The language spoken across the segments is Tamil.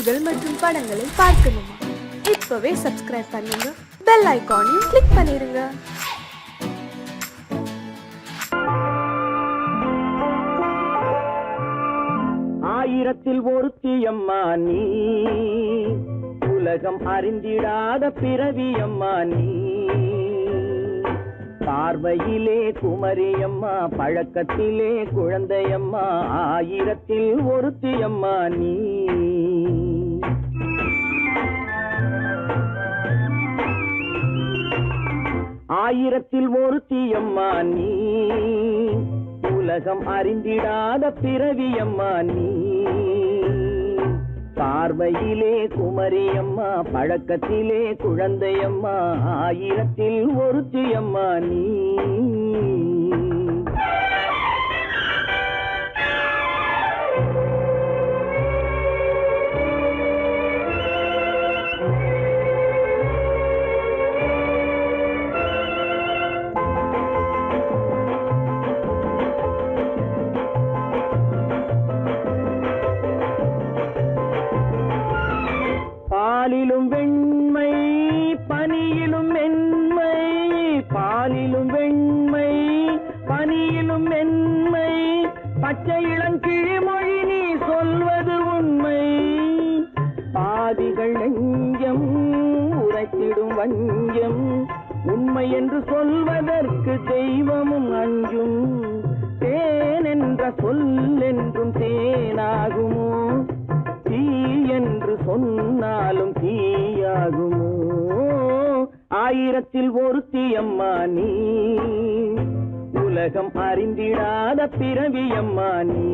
பாடல்கள் மற்றும் படங்களை பார்க்கணுமா? இப்பவே சப்ஸ்கிரைப் பண்ணுங்க, பெல் ஐகானையும் கிளிக் பண்ணிருங்க. ஆயிரத்தில் ஒருத்தியம்மா நீ, உலகம் அறிந்திடாத பிறவியம்மா நீ. பார்வையிலே குமரியம்மா, பழக்கத்திலே குழந்தையம்மா, ஆயிரத்தில் ஒருத்தியம்மா நீ. ஆயிரத்தில் ஒருத்தியம்மா நீ, உலகம் அறிந்திடாத பிறவியம்மா நீ. பார்வையிலே குமரியம்மா, பழக்கத்திலே குழந்தையம்மா, ஆயிரத்தில் ஒருத்தியம்மா நீ. பாலிலும் வெண்மை பனியிலும் மென்மை, பாலிலும் வெண்மை பனியிலும் மென்மை, பச்சை இளங்கிழிமொழி நீ சொல்வது உண்மை. பாதிகள் நெஞ்சம் உரைத்திடும் வஞ்சம், உண்மை என்று சொல்வதற்கு தெய்வமும் அஞ்சும். தேன் என்ற சொல் என்றும் தேனாகுமோ, தீ என்று சொன்னாலும் தீயாகுமோ. ஆயிரத்தில் ஒருத்தியம்மா நீ, உலகம் அறிந்திடாத பிறவியம்மா நீ.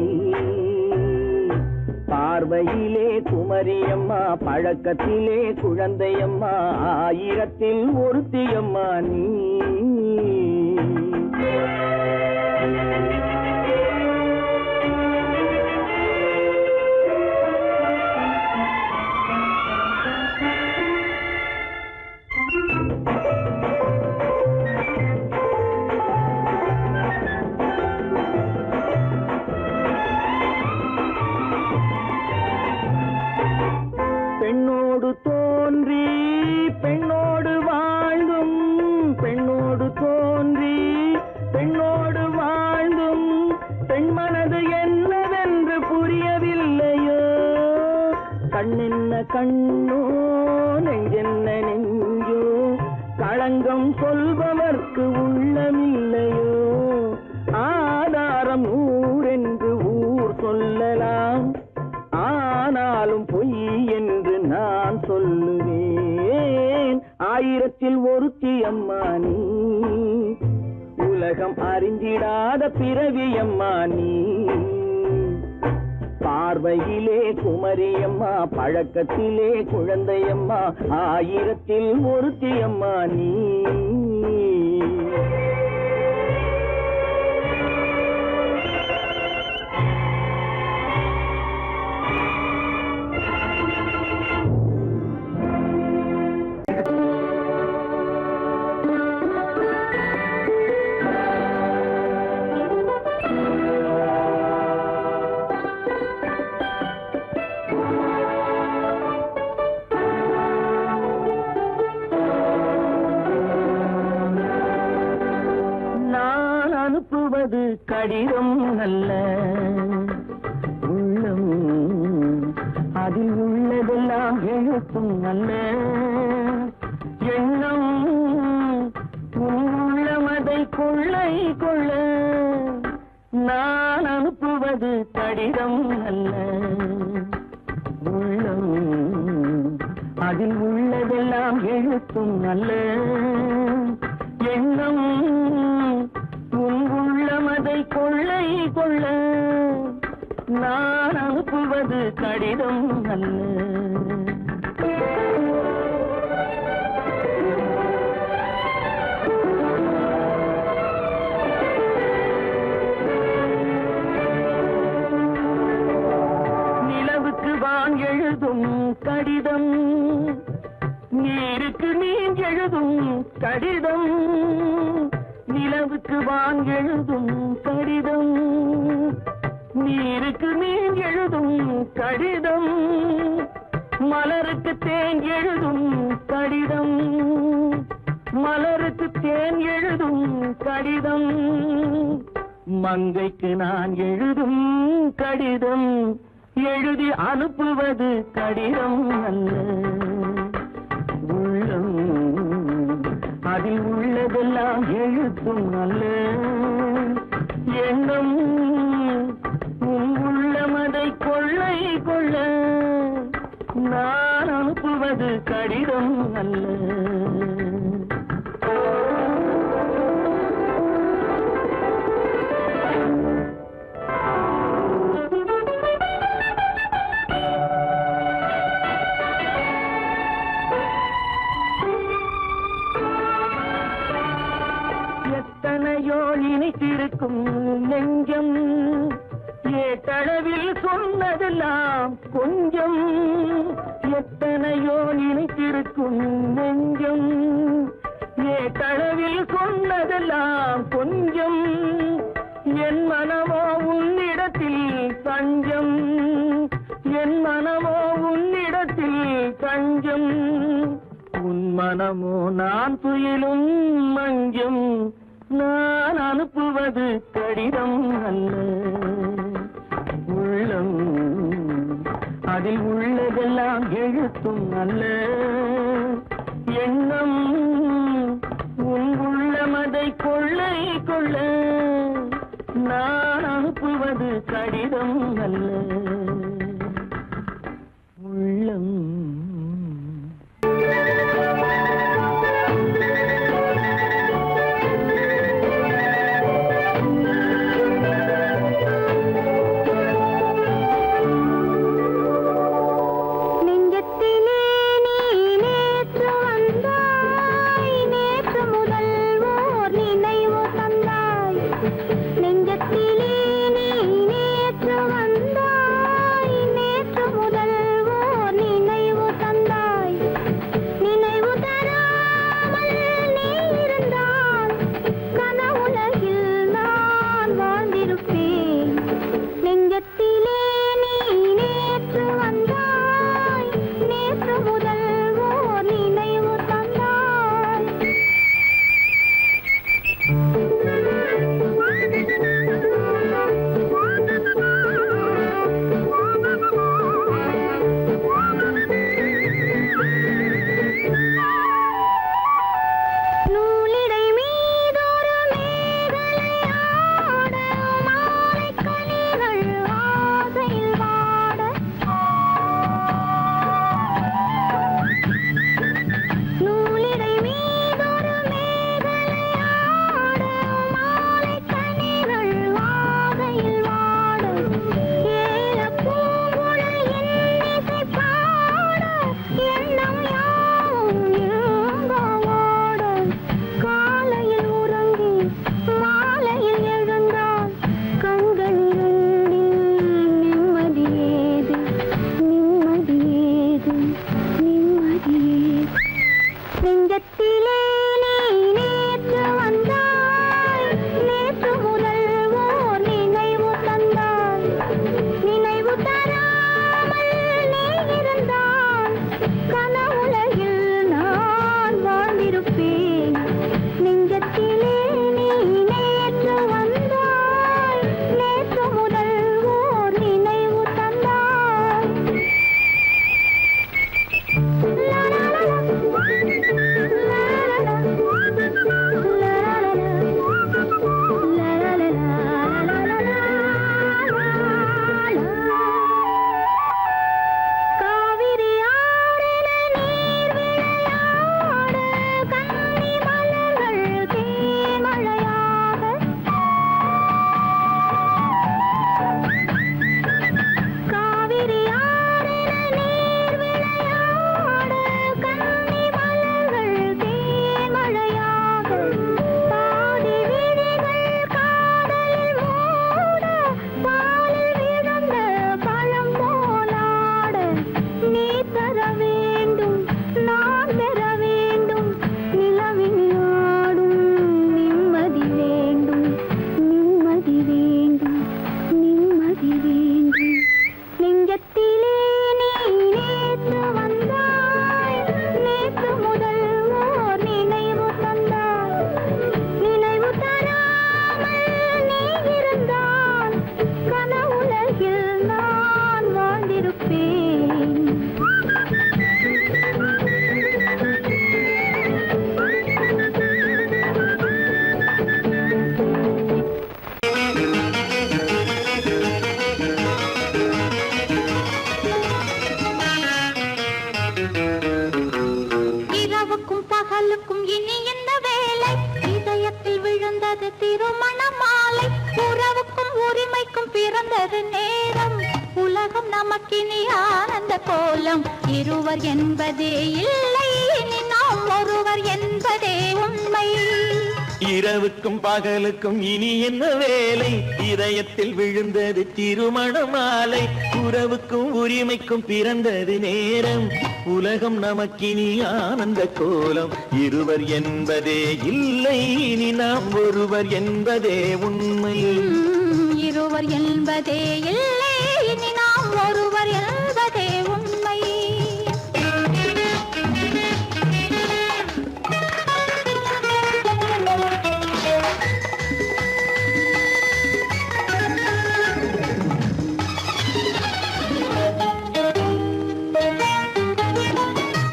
பார்வையிலே குமரியம்மா, பழக்கத்திலே குழந்தையம்மா, ஆயிரத்தில் ஒருத்தியம்மா நீ. பெண்ணோடு தோன்றி பெண்ணோடு வாழ்ந்தும், பெண்ணோடு தோன்றி பெண்ணோடு வாழ்ந்தும், பெண்மனது என்னவென்று புரியவில்லையோ. கண்ணென்ன கண்ணோ, நெஞ்சென்ன நெஞ்சோ, களங்கம் சொல்பவர்க்கு உள்ளமில்லையோ. ஆதாரம் ஊரென்று ஊர் சொல்லலாம், ஆனாலும் பொய் என்று நான் சொல்லுவேன். ஆயிரத்தில் ஒருத்தியம்மா நீ, உலகம் அறிந்திடாத பிறவியம்மா நீ. பார்வையிலே குமரியம்மா, பழக்கத்திலே குழந்தையம்மா, ஆயிரத்தில் ஒருத்தியம்மா நீ. அனுப்புவது கடிதம் அல்ல, உள்ளம் அதில் உள்ளதெல்லாம் எழுத்தும் அல்ல. எண்ணம் உள்ளமதை கொள்ளை கொள்ள, நான் அனுப்புவது கடிதம் அல்ல, உள்ளம் அதில் உள்ளதெல்லாம் எழுத்தும் அல்ல. எண்ணம் உள்ளமதை கொள்ளை கொள்ள, நான் அனுப்புவது கடிதம் அல்ல. நிலவுக்கு வான் எழுதும் கடிதம், நீருக்கு நீர் எழுதும் கடிதம். நிலவுக்கு வான் எழுதும் கடிதம், நீருக்கு நீர் எழுதும் கடிதம். மலருக்கு தேன் எழுதும் கடிதம், மலருக்கு தேன் எழுதும் கடிதம், மங்கைக்கு நான் எழுதும் கடிதம், எழுதி அனுப்புவது கடிதம் அல்ல. உள்ளம் அதில் உள்ளதெல்லாம் எழுத்தும் அல்ல. எண்ணம் உன் உள்ளமதை கொள்ளை கொள்ள, நான் அனுப்புவது கடிதம் அல்ல. எத்தனையோ நினைத்திருக்கும் நெஞ்சம், ஏட்டளவில் சொன்னதெல்லாம் கொஞ்சம். எத்தனையோ நினைத்திருக்கும் நெஞ்சம், ஏட்டளவில் சொன்னதெல்லாம் கொஞ்சம். என் மனமோ உன்னிடத்தில் தஞ்சம், என் மனமோ உன்னிடத்தில் தஞ்சம். உன் மனமோ நான் துயிலும் மஞ்சம், நான் அனுப்புவது கடிதம் அல்ல. உள்ளம் அதில் உள்ளதெல்லாம் எழுத்தும் அல்ல. எண்ணம் உன் உள்ளமதை கொள்ளை கொள்ள, நான் அனுப்புவது கடிதம் அல்ல. உள்ளம் நெஞ்சத்திலே நீ நேற்று வந்தாய், நமக்கினி ஆனந்த கோலம். இருவர் என்பதே இல்லை, இனி நாம் ஒருவர் என்பதே உண்மை. இரவுக்கும் பகலுக்கும் இனி என்ன வேலை? இதயத்தில் விழுந்தது திருமண மாலை. உறவுக்கும் உரிமைக்கும் பிறந்தது நேரம். உலகம் நமக்கினி ஆனந்த கோலம். இருவர் என்பதே இல்லை, இனி நாம் ஒருவர் என்பதே உண்மை. இருவர் என்பதே இல்லை, இனி நாம் ஒருவர் என்பதே உண்மை.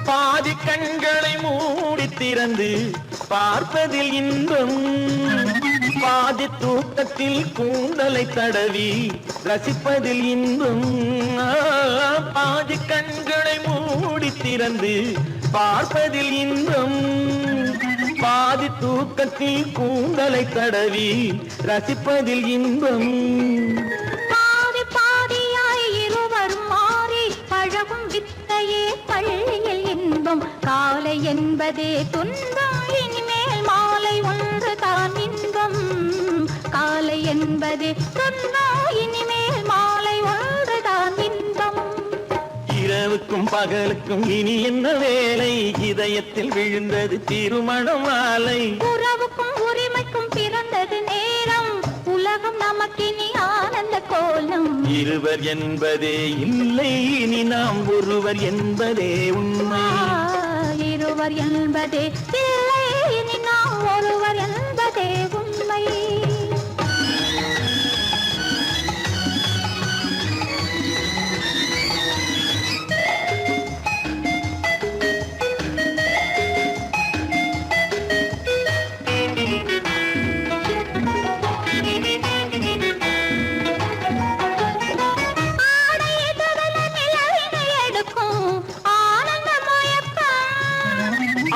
பாதி கண்களை மூடி திறந்து பார்ப்பதில் இன்பம். பாதி தூக்கத்தில் கூந்தலை தடவி ரசிப்பதில் இன்பம். பாதி கண்களை மூடி திறந்து பார்ப்பதில் இன்பம். பாதி தூக்கத்தில் கூந்தலை தடவி ரசிப்பதில் இன்பம். பாதி பாதியாய் இருவர் மாறி பழகும் வித்தையே பள்ளியில் இன்பம். காலை என்பதே துன்பம், இனிமேல் மாலை ஒன்று தான் இன்பம். காலை என்பதே துன்பம், இனிமேல் மாலை ஒன்று தான் இன்பம். இரவுக்கும் பகலுக்கும் இனி என்ன வேலை? இதயத்தில் விழுந்தது திருமண மாலை. உறவுக்கும் உரிமைக்கும் பிறந்தது நேரம். உலகம் நமக்கினி ஆனந்த கோலம். இருவர் என்பதே இல்லை, இனி நாம் ஒருவர் என்பதே உண்மை. இருவர் என்பதே இல்லை, இனி நாம் ஒருவர் என்பதே உண்மை.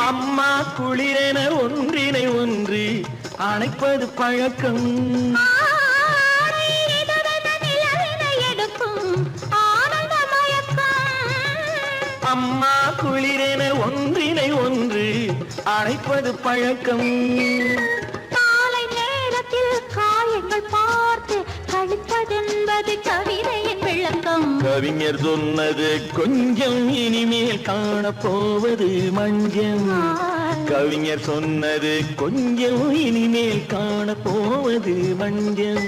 அம்மா குளிரென ஒன்றினை ஒன்று அணைப்பது பழக்கம். அம்மா குளிரென ஒன்றினை ஒன்று அணைப்பது பழக்கம். காலை நேரத்தில் காயங்கள் பார்த்து கழிப்பதென்பது கவிதையின் விளக்கம். கவிஞர் சொன்னது கொஞ்சம், இனிமேல் காணப்போவது மஞ்சம். கவிஞர் சொன்னது கொஞ்சம், இனிமேல் காணப்போவது மஞ்சம்.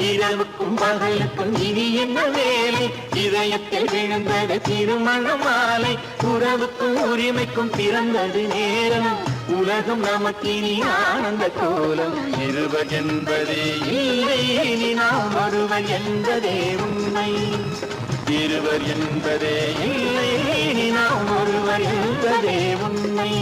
இரவுக்கும் பகலுக்கும் இனி என்ன வேலை? இதயத்தில் விழுந்தது திருமண மாலை. உறவுக்கும் உரிமைக்கும் பிறந்தது நேரம். உலகம் நமக்கினி ஆனந்த கோலம். இருவர் என்பதே இல்லை, இனி நாம் ஒருவர் என்பதே உண்மை. இருவர் என்பதே இல்லை, இனி நாம் ஒருவர் என்பதே உண்மை.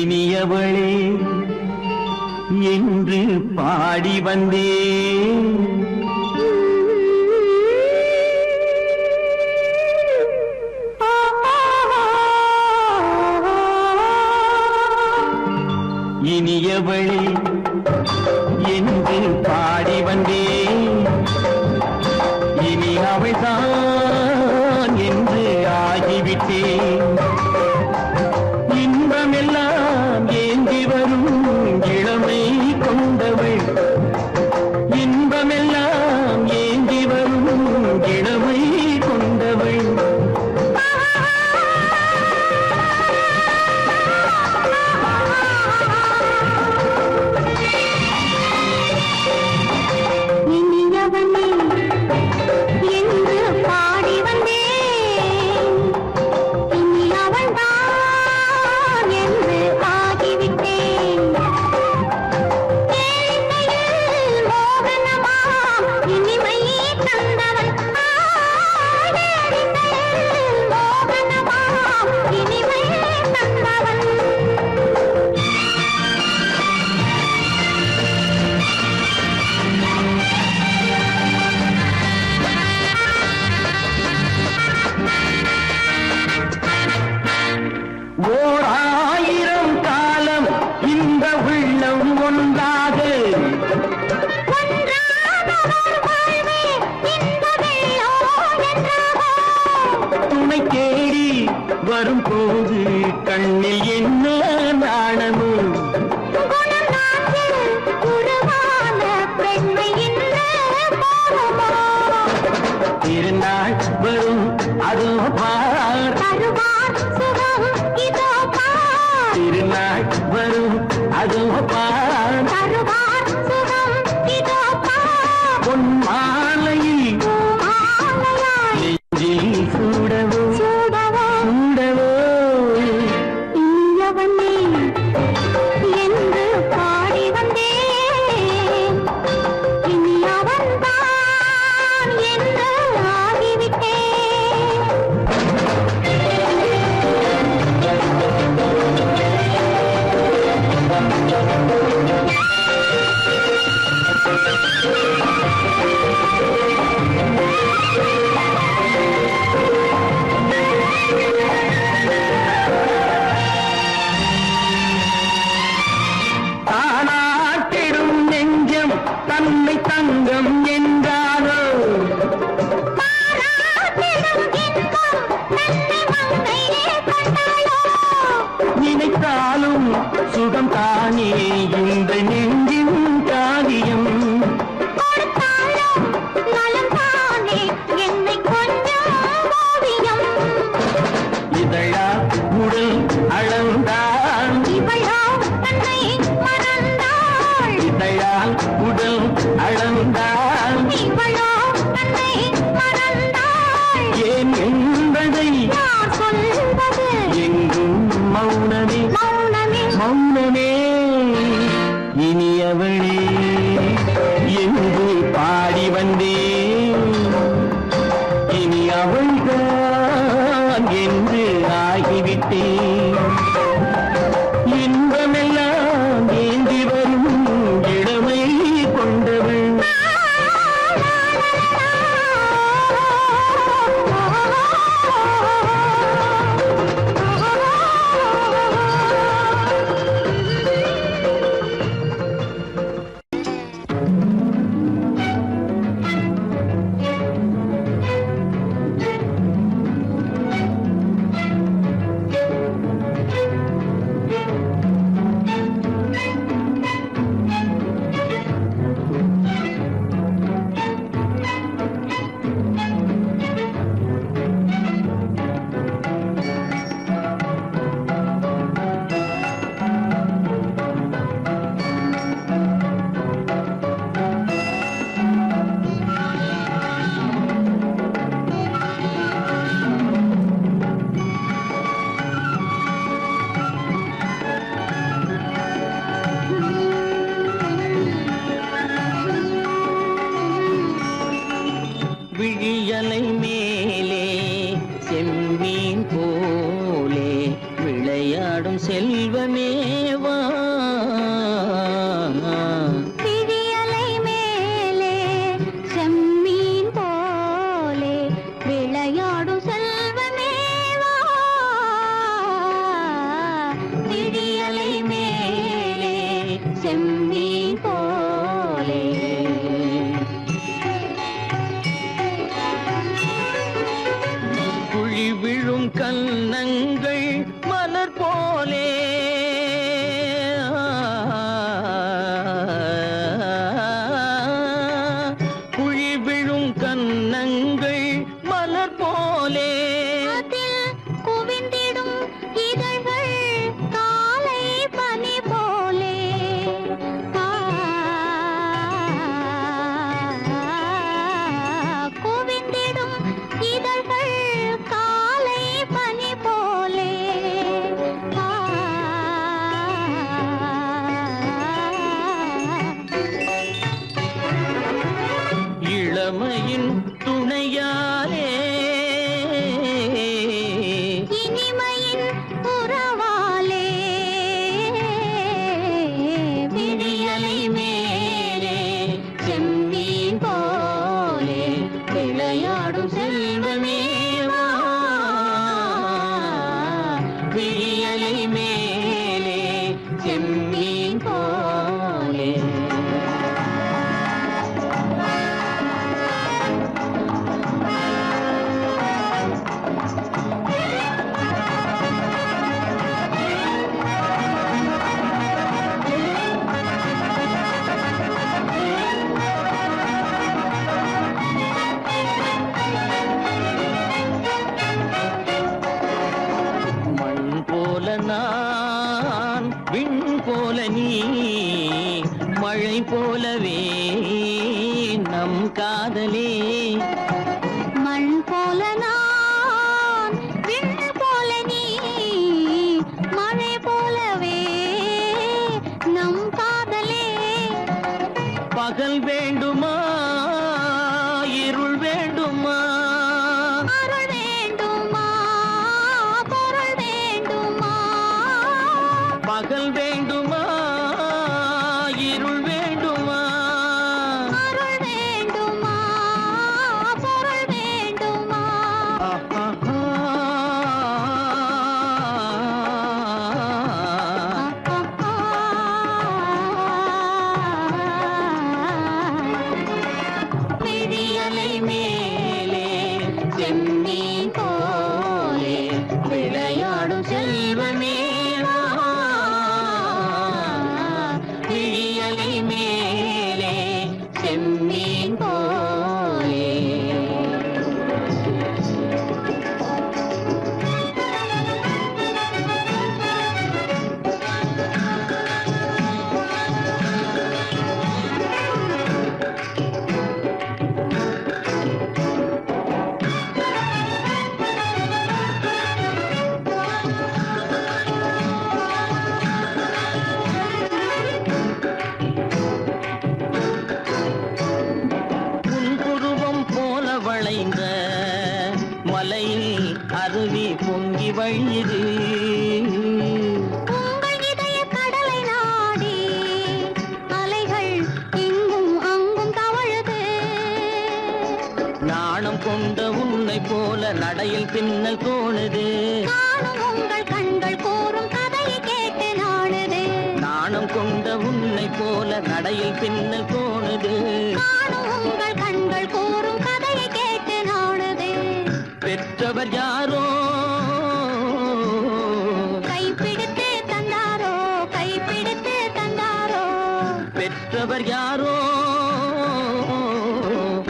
இனியவளே என்று பாடி வந்தேன். இனியவளே என்று பாடி வந்தேன். இனி அவள்தான் என்று ஆகிவிட்டேன். இன்பமெல்லாம் ஏந்தி வரும் இளமை கொண்டவள். இன்பமெல்லாம் ஏந்தி வரும் இளமை கொண்டவள். வெள்ளம் ஒன்றாக துணை தேடி வரும்போது கண்ணில் என்ன நாணமோ திருநாள் வரும் அதோ பார் திருநாள் வரும் அதோ பார் பொன் மாலையில் நெஞ்சில் சூடவோ சூடவோ என்று பாடி வந்தேன் இனி அவன்தான் என்று ஆகிவிட்டேன் தானாட்டிடும் நெஞ்சம் தன்னை தங்கம் என்றாரோ நினைத்தாலும் சுகம் தானே இந்த நெஞ்சின் காரியம் இதழா உடல் அளந்தான் இதழால் உடல் அளந்தான் ஏன் என்பதை எங்கும் மௌனமே மௌனமே இனியவளே என்று பாடி வந்தேன் இனி அவள்தான் என்று ஆகிவிட்டேன் இன்பமெல்லாம் ஏந்தி வரும் இளமை கொண்டவள் விழியலை மேலே செம்மீன் போலே விளையாடும் செல்வமேவா விழியலை மேலே செம்மீன் போலே விளையாடும் செல்வமேவா விழியலை மேலே செம்மீன் போலே குழி விழும் கன்னங்கள் மலர் போலே குழி விழும் கன்னங்கள் மலர் போலே அதில் குவிந்திடும் இதழ்கள் காலை பனி போலே போலவே நம் காதலே மண் போல நான் விண் போல நீ மழை போலவே நம் காதலே பகல் வேண்டுமா இருள் வேண்டுமா அருள் வேண்டுமா பொருள் வேண்டுமா பகல் வேண்டுமா இருள் வேண்டுமா அருள் வேண்டுமா பொருள் வேண்டுமா விழியலை மேலே செம்மீன் போலே விளையாடும் செல்வமே விழியலை மேலே செம்மீன் போலே புன்புருவம் போல வளைந்த மலையில் அருவி பொங்கி வழியுது உங்கள் இதய கடலை நாடி அலைகள் இங்கும் அங்கும் தவழுது நாணம் கொண்ட உன்னை போல நடையில் பின்னல் தோணுது காணும் உங்கள் கண்கள் கூறும் கதையை கேட்டு நாடுது நாணம் கொண்ட உன்னை போல நடையில் பின்னல் தோணுது காணும் உங்கள் கண்கள் கூறும் கதையை கேட்டு நாடுது பெற்றவர் யாரோ கைப்பிடித்து தந்தாரோ கைப்பிடித்து தந்தாரோ பெற்றவர் யாரோ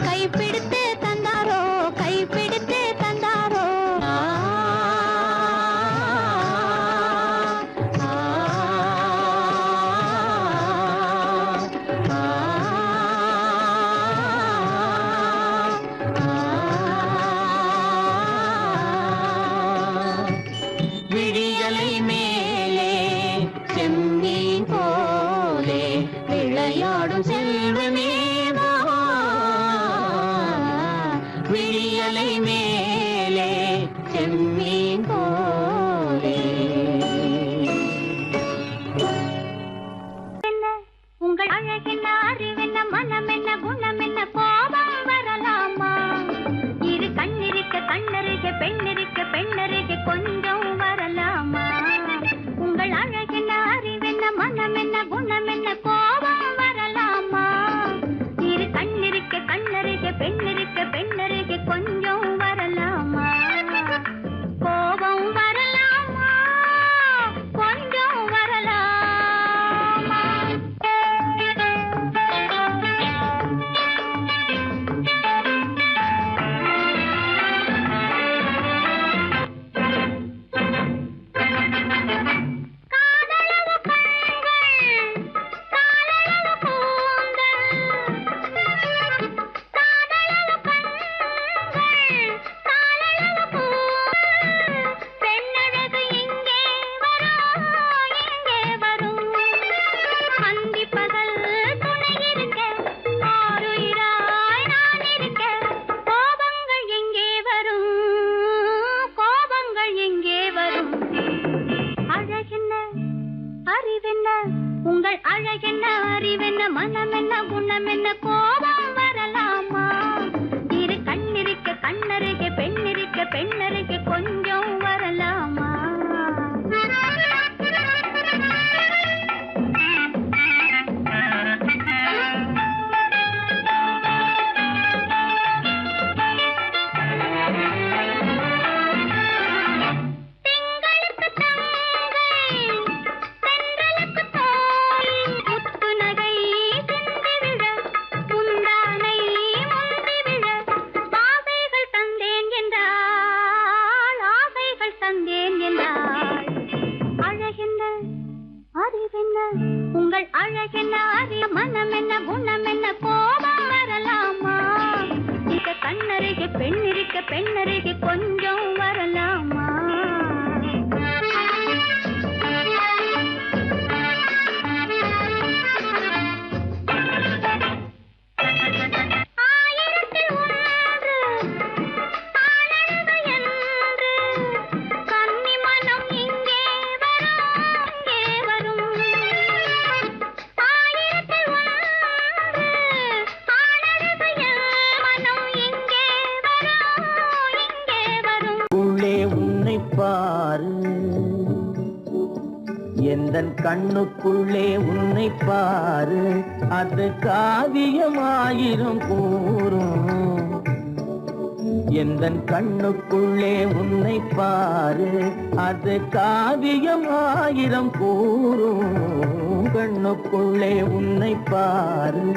கைப்பிடித்து தந்தாரோ கைப்பிடித்து தந்தாரோ ஆ, ஆ, ஆ, விழியலை மேலே செம்மீன் போலே விளையாடும் செல்வமே விழியலை மேலே செம்மீன் போலே என்ன உங்கள் அழகென்ன அறிவென்ன மனம் என்ன குணம் என்ன கோபம் வரலாமா இரு கண்ணிருக்க கண்ணருக பெண்ணிருக்க பெண்ணருக கொஞ்சம் வரலாமா உங்கள் அழகென்ன அறிவென்ன மனம் என்ன குணம் என்ன கோபம் வரலாமா இரு கண்ணிருக்க கண்ணருக பெண்ணிருக்க பெண்ணருக கொஞ்சம் வரலாமா கோபம் வரலாமா கொஞ்சம் வரலாமா காதலவு கண்கள் காலளவு கூந்தல் காதலவு கண்கள் காலளவு கூந்தல் பெண்ணழகு இங்கே வரும் அந்தி பகல் துணை இருக்க ஆருயிராய் நான் இருக்க கோபங்கள் எங்கே வரும் கோபங்கள் எங்கே வரும் அழகென்ன அறிவென்ன உங்கள் அழகென்ன அறிவென்ன மனம் என்ன குணம் என்ன கோபம் வரலாமா இரு கண்ணிருக்க கண்ணருக பெண்ணிருக்க பெண்ணருக கொஞ்சம் வரலாமா திங்களுக்கு தங்கை தென்றலுக்கு தோல் முத்து நகை சிந்தி விழ முந்தானை முந்தி விழ ஆசைகள் தந்தேன் என்றாள் ஆசைகள் தந்தேன் என்றாள் அழகென்ன அறிவென்ன உங்கள் அழகென்ன அறிய மனம் என்ன எந்தன் கண்ணுக்குள்ளே உன்னை பாரு, அது காவியமாயிரம் கூறும். எந்தன் கண்ணுக்குள்ளே உன்னை பாரு, அது காவியமாயிரம் கூறும். கண்ணுக்குள்ளே உன்னை பாரு.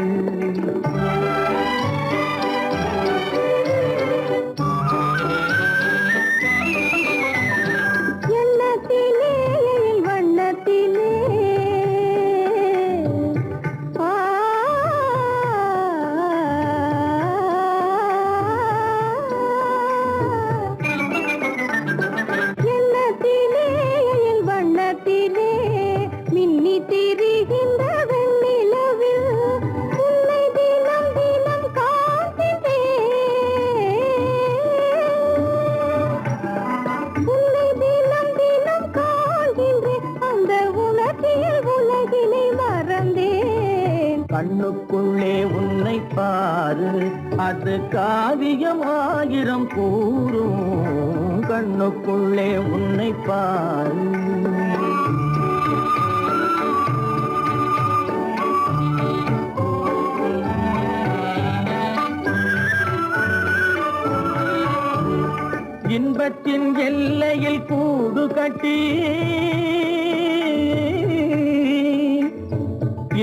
கண்ணுக்குள்ளே உன்னை பாரு, அது காவியமாயிரம் கூறும். கண்ணுக்குள்ளே உன்னை பாரு. இன்பத்தின் எல்லையில் கூடு கட்டி,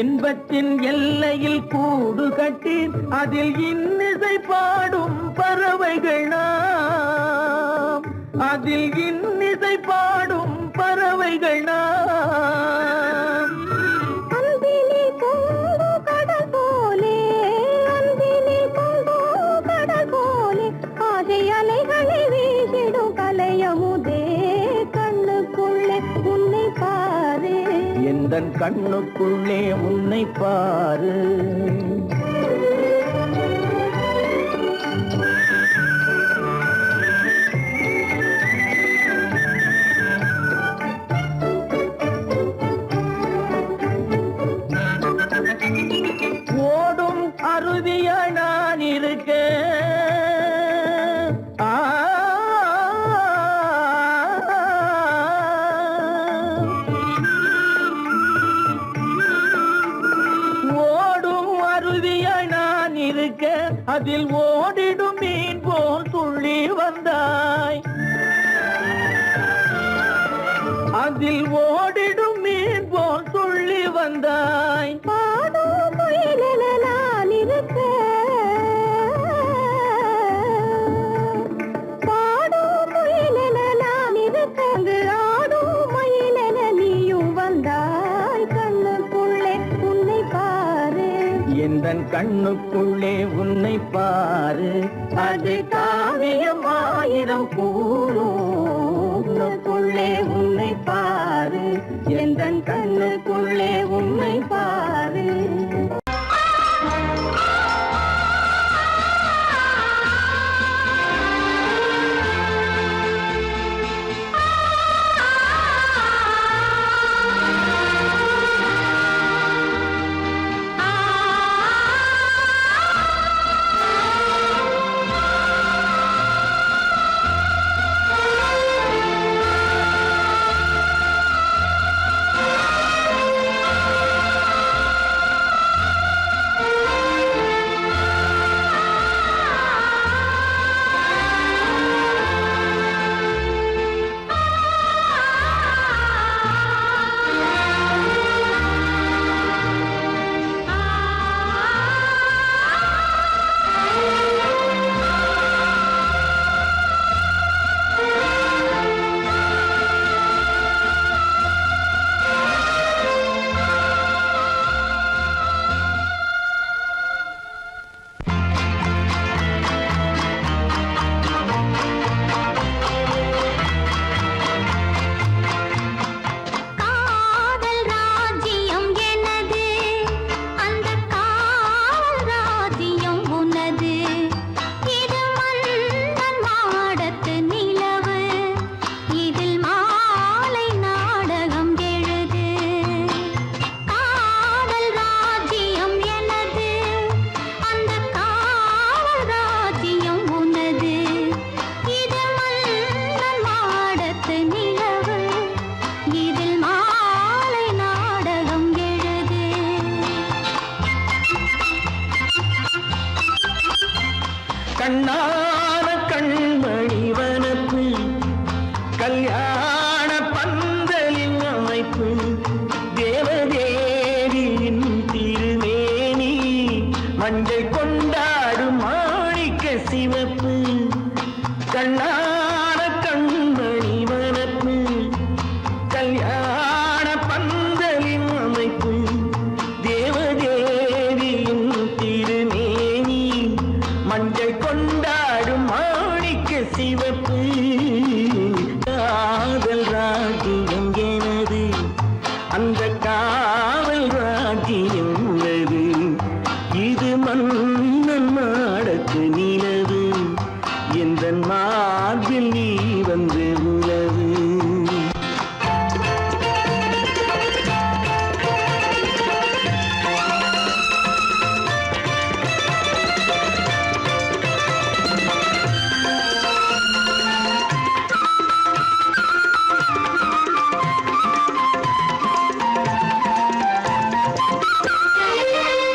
இன்பத்தின் எல்லையில் கூடு கட்டி, அதில் இன்னிசை பாடும் பறவைகள் நாம். அதில் இன்னிசை பாடும் பறவைகள் நாம். அன்பிலே பொங்கு கடல் போலே, அன்பிலே பொங்கு கடல் போலே, ஆசை அலைகளை வீசிடும் கலையமுதே. கண்ணுக்குள்ளே உன்னை பாரு, எந்தன் கண்ணுக்குள்ளே உன்னை பாரு. ஓடும் அருவியாய் நான் இருக்க, அதில் ஓடிடும் மீன் போல் துள்ளி வந்தாய். அதில் ஓடிடும் மீன் போல் துள்ளி வந்தாய். பாடும் முயலென நான் இருக்க, பாடும் முயலென நான் இருக்க, அங்கு ஆடும் மயிலென நீயும் வந்தாய். கண்ணுக்குள்ளே உன்னை பாரு, எந்தன் கண்ணுக்குள்ளே உன்னை பாரு, அது காவியமாயிரம் கூறும். கண்ணுக்குள்ளே உன்னை பாரு, எந்தன் கண்ணுக்குள்ளே உன்னை பாரு. கண்ணான கண்மணி வனப்பு கல்யாண பந்தலின் அமைப்பு தேவதேவியின் திருமேனி மஞ்சள் கொண்டாடும் மாணிக்க சிவப்பு கண்ணான கண்மணி வனப்பு கல்யாண பந்தலின் அமைப்பு தேவதேவியின் திருமேனி மஞ்சள் கொண்டாடும் மாணிக்க சிவப்பு காதல் ராஜ்யம் எனது அந்த காவல் ராஜ்யம் உள்ளது இது மன்னன் மாடத்து நிலவு எந்த மார்பில் நீ வந்து உலவு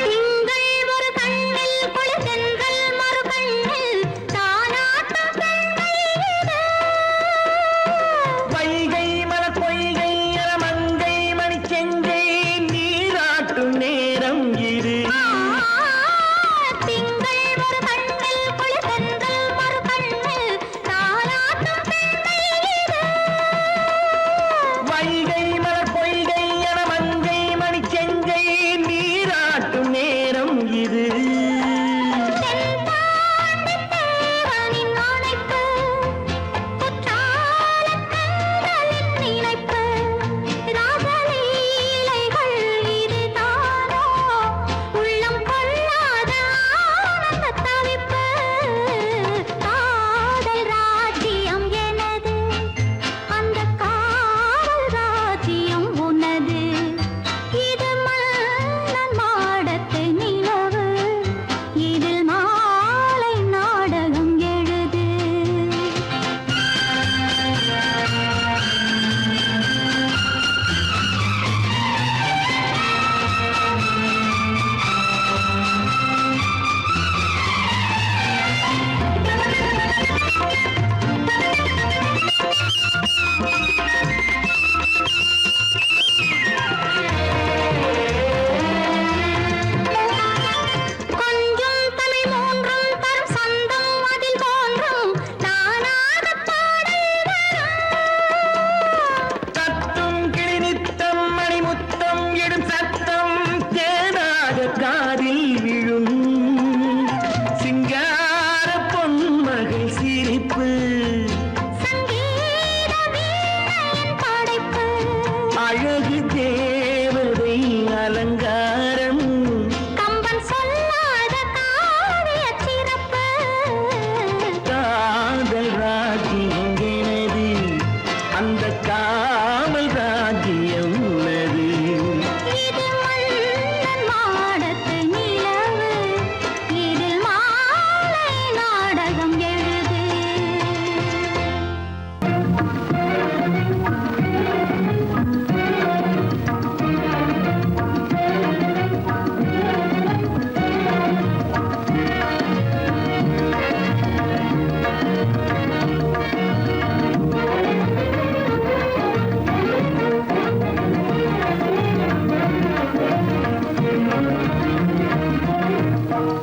திங்கள் ஒரு கண்ணில் குளிர்தென்றல் மறு கண்ணில் தானாட்டம் பெண்கள் வைகை மலர் பொய்கை மங்கை மணி செங்கை நீராட்டும் நேரம் இது திங்கள் ஒரு கண்ணில் குளிர்தென்றல் மறு கண்ணில் தானாட்டம் பெண்கள் வைகை மலர் பொய்கை மங்கை மணி செங்கை நீராட்டும் நேரம் இது தேவனின் அணைப்பு குற்றாலக் கண்களின் நினைப்பு ராசலீலைகள் இதுதானோ உள்ளம் கொள்ளாத ஆனந்த தவிப்பு காதல் ராஜ்யம் எனது அந்த காவல் ராஜ்யம் உனது இது மன்னன் மாடத்து நிலவு இதில் மாலை நாடகம் எழுது கொஞ்சம் தமிழ் மூன்றும் தரும் சந்தம் அதில் தோன்றும் நானாக பாடல் தத்தும் கிளி நித்தம் மணிமுத்தம் இடும் சத்தம் தேனாக காதில் விழும் சிங்கார பொன்மகள் சிரிப்பு சங்கீத வீணையின் படைப்பு அழகு தேவதை அலங்காரம் கம்பன் சொல்லாத காவிய சிறப்பு காதல் ராஜ்யம் எனது அந்த காவல் ராஜ்யம் உள்ளது இது மன்னன் மாடத்து நிலவு இதில் மாலை நாடகம் எழுது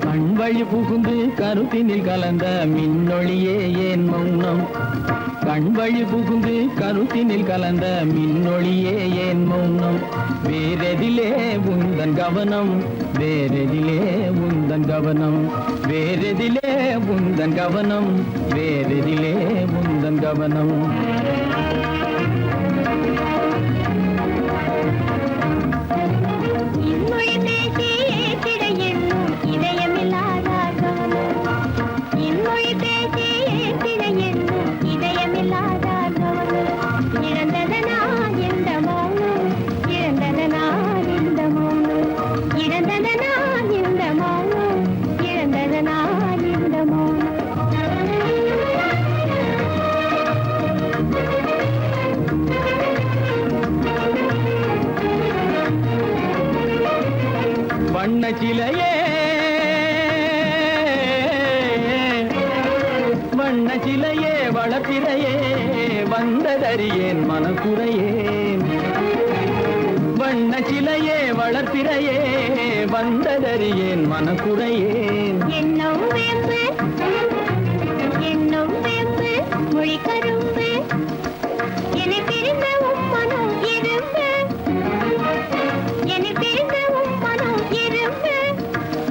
கண்வழி புகுந்து கருத்தினில் கலந்த மின்னொளியே ஏன் மௌனம் கண்வழி புகுந்து கருத்தினில் கலந்த மின்னொளியே ஏன் மௌனம் வேறெதிலே உந்தன் கவனம் வேறெதிலே உந்தன் கவனம் வேறெதிலே உந்தன் கவனம் வேறெதிலே உந்தன் கவனம் இன்மொழி பேசி ஏற்றிட எண்ணும் இதயமில்லாதார் கவனம் இன்மொழி பேசி ஏற்றிட எண்ணும் இதயமில்லாதார் கவனம் இழந்ததனா இந்த மௌனம் இழந்ததனா இந்த மௌனம் இழந்ததனா இந்த மௌனம் இழந்ததனா இந்த மௌனம் வண்ண சிலையே வண்ண சிலையே வளர்ப்பிறையே வந்ததறியேன் மனக்குறையேன். வண்ண சிலையே வளர்ப்பிறையே வந்ததறியேன் மனக்குறையேன். என்னும் வேம்பு மொழி கரும்பு என்னை பிரிந்த உம்மனும் இரும்பு என்னை பிரிந்த உம்மனும் இரும்பு.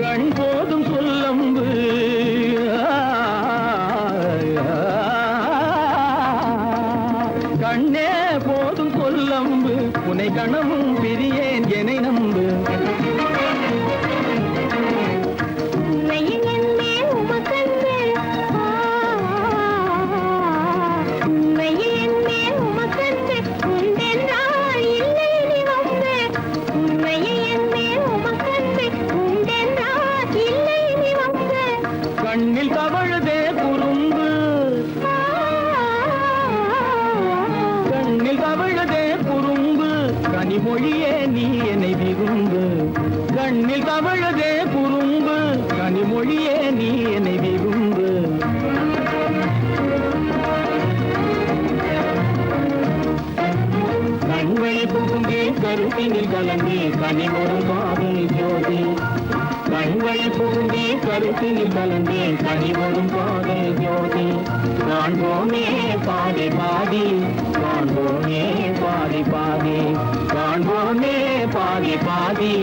கண் போதும் சொல்லம்பு கண்ணே போதும் சொல்லம்பு உனை கணமும் பிரியேன் என்னை நம்பு. உண்மையில் என் மேல் உமக்கன்பு உண்மையில் என் மேல் உமக்கன்பு உண்டென்றால் இல்லை நீ வம்பு. உண்மையில் என் மேல் உமக்கன்பு உண்டென்றால் இல்லை நீ வம்பு. கண்ணில் தவழுதே குறும்பு கண்ணில் தவழுதே குறும்பு கனிமொழியே நீ என்னை விரும்பு. கண்ணில் தவழுதே குறும்பு கனிமொழியே நீ என்னை விரும்பு. கண்வழி புகுந்தே கருத்தினில் கலந்தே கனிமொரும் காதல் ஜோதி. கண்வழி புகுந்தே கருத்தினில் கலந்தே கனிமொரும் காதல் ஜோதி. காண்போமே பாதி பாதி காண்போமே பாதி பாதி காண்போமே பாதி பாதி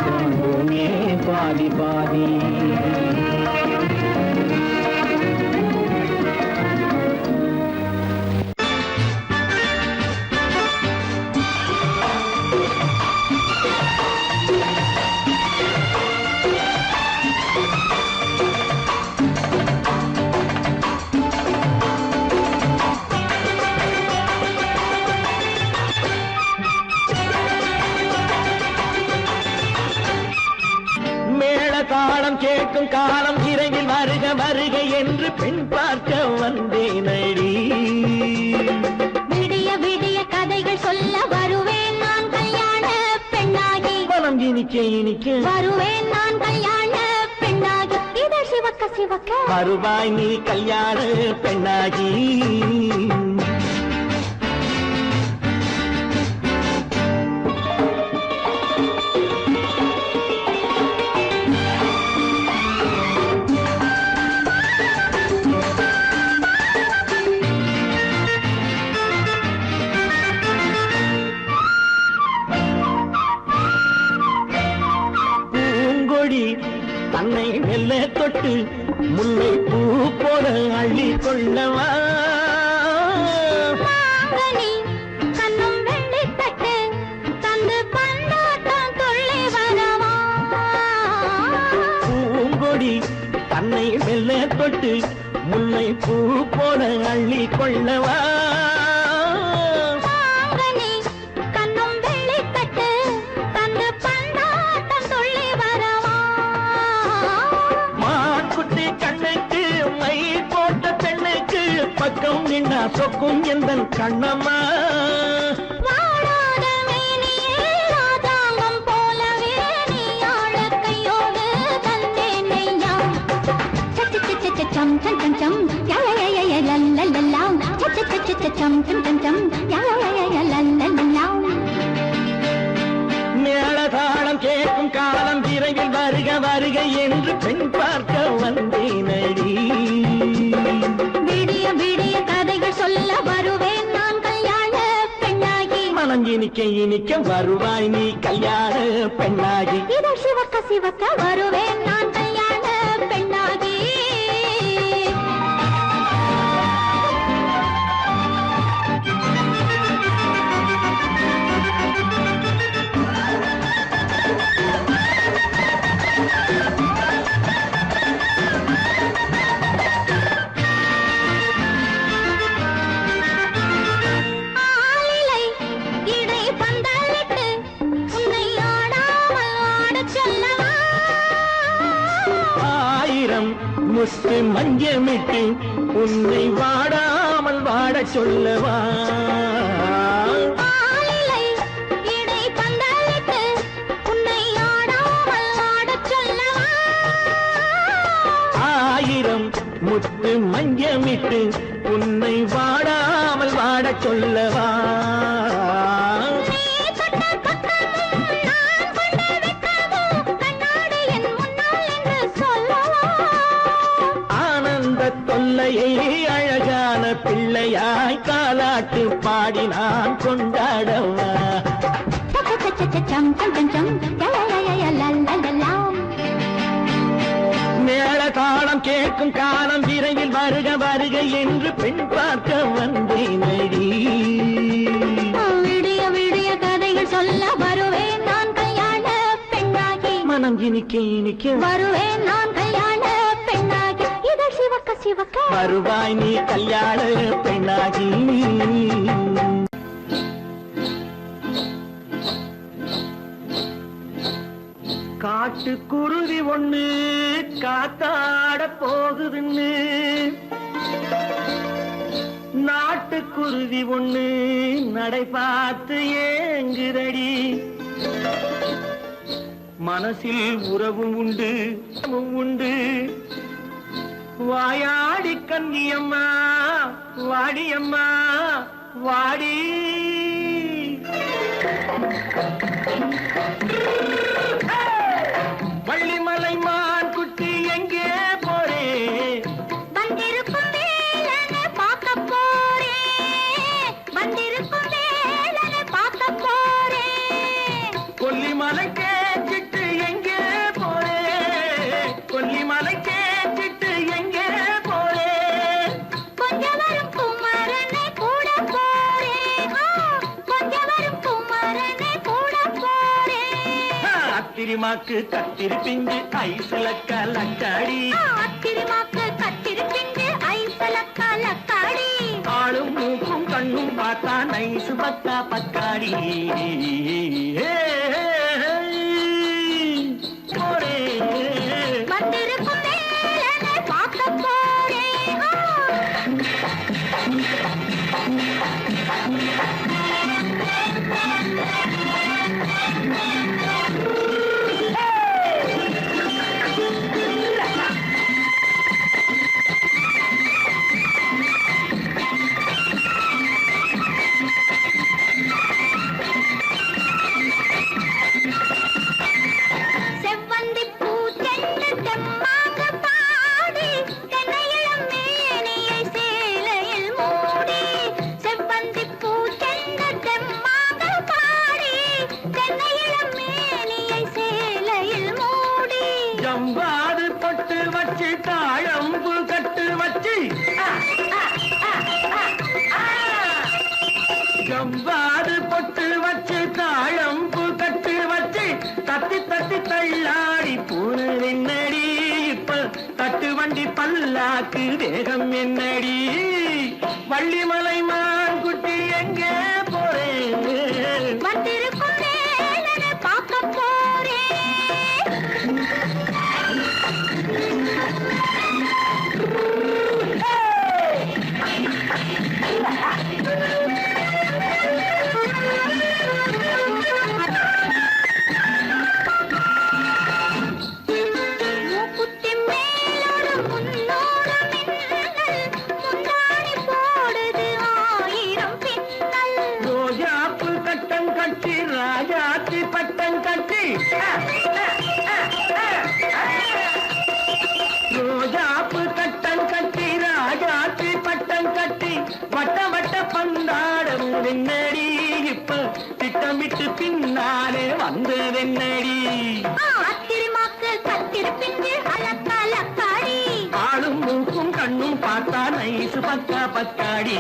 காண்போமே பாதி பாதி. தாளம் கேட்கும் காலம் விரைவில் வருக வருக என்று பெண் பார்க்க வந்தேனடி. விடிய விடிய கதைகள் சொல்ல வருவேன் நான் கல்யாண பெண்ணாகி. மனம் இனிக்க இனிக்க வருவேன் நான் கல்யாண பெண்ணாகி. இதை சிவக்க சிவக்க வருவாய் நீ கல்யாண பெண்ணாகி. தன்னை மெல்ல தொட்டு முல்லை பூ போல அள்ளி கொள்ளவா. கண்ணும் வெள்ளி தட்டு தந்து பந்தாட்டம் துள்ளி வரவா. பூங்கொடி தன்னை மெல்ல தொட்டு முல்லை பூ போல அள்ளி கொள்ளவா. பக்கம் நின்னா சொக்கும் எந்தன் கண்ணம்மா. வாழாத மேனியே ராஜாங்கம் போலவே நீ ஆழ கையோடு தந்தேன் நெய்யா. சம் சம் சம் சம் யா யா யா யா லல்லல்லா. சம் சம் சம் யா யா யா லல்லல்லா. மேளதாளம் கேட்கும் காலம் விரைவில் வருக வருக என்று பெண் பார்க்க வந்தேனடி. விடிய விடிய கதைகள் சொல்ல வருவேன் நான் கல்யாண பெண்ணாகி. மனம் இனிக்க இனிக்க வருவாய் நீ கல்யாண பெண்ணாகி. இதை சிவக்க சிவக்க வருவேன் நான் கல்யாண பெண்ணாகி. முத்து மஞ்சமிட்டு உன்னை வாடாமல் வாடச் சொல்லவா. ஆயிரம் முத்து மஞ்சமிட்டு உன்னை வாடாமல் வாடச் சொல்லவா? ஆனந்த தொல்லையை அழகான பிள்ளையாய் காலாட்டு பாடி நான் கொண்டாடவா? மேள தாளம் கேட்கும் காலம் விரைவில் வருக வருக என்று பெண் பார்க்க வந்தேனடி. விடிய விடிய கதைகள் சொல்ல வருவேன் நான் கல்யாண பெண்ணாகி. மனம் இனிக்க வருவேன் நான் கல்யாண பெண்ணாகி. இதழ் சிவக்க சிவக்க வருவாய் நீ கல்யாண பெண்ணாகி. காட்டுக்குருவி ஒண்ணு காத்தாட போகுதுன்னு நாட்டுக்குருவி ஒண்ணு நடை பார்த்து ஏங்குதடி. மனசில் உறவும் உண்டு உண்டு. வாயாடி கன்னியம்மா வாடியம்மா வாடி. வள்ளிமலை மான் குட்டி எங்கே போறே? வந்திருக்கும் வேலனை பார்க்க போறேன். வந்திருக்கும் வேலனை பார்க்க போறேன். கொல்லிமலை கேச்சிட்டு எங்கே போறே? கொல்லிமலை கேச்சிட்டு எங்கே போறே? கொஞ்சம் வரும் குமரனை கூட போறேன். கொஞ்சம் வரும் குமரனை கூட போறேன். அத்திரிமாக்கு கத்திரி பிஞ்சு ஐசுல கலக்காடி. அத்திரிமாக்கு கத்திரி பிஞ்சு ஐசுல கலக்காடி. ஆளும் மூக்கும் கண்ணும் பார்த்தா நைசு பக்கா பக்காடி. போரே வந்திருக்கும் வேலனை பார்க்க போறேன். செவ்வந்தி பூ செண்டு தெம்மாக பாடி தென்னையிளம் மேனியை சேலையில் மூடி. செவ்வந்தி பூ செண்டு தெம்மாக பாடி தென்னையிளம் மேனியை சேலையில் மூடி. ஜம்பாது பொட்டு வச்சு தாழம்பு கட்டு வச்சு. ஜம்பாது பொட்டு வச்சு தாழம்பு கட்டு வச்சு தத்தி தத்தி தள்ளாடி பூனல் என்னடி. இப்ப தட்டு வண்டி பல்லாக்கு வேகம் என்னடி. வள்ளிமலை மான் குட்டி எங்கே போறேன்? வந்திருக்கும் வேலனை பார்க்க போறேன். மூக்குத்தி மேலோடு முன்னோடு மின்னல். முந்தாணி போடுது ஆயிரம் பின்னல். ரோஜாப்பு கட்டம் கட்டி ராஜாத்தி பட்டம் கட்டி. ரோஜாப்பு கட்டம் கட்டி ராஜாத்தி பட்டம் கட்டி வட்ட வட்ட பந்தாடம் வெண்ணடி. இப்ப திட்டமிட்டு பின்னாலே வந்ததென்னடி. அத்திரிமாக்கு கத்திரி பிஞ்சு அலக்காடி. ஆளும் மூக்கும் கண்ணும் பார்த்தா நைசு பக்கா பக்காடி.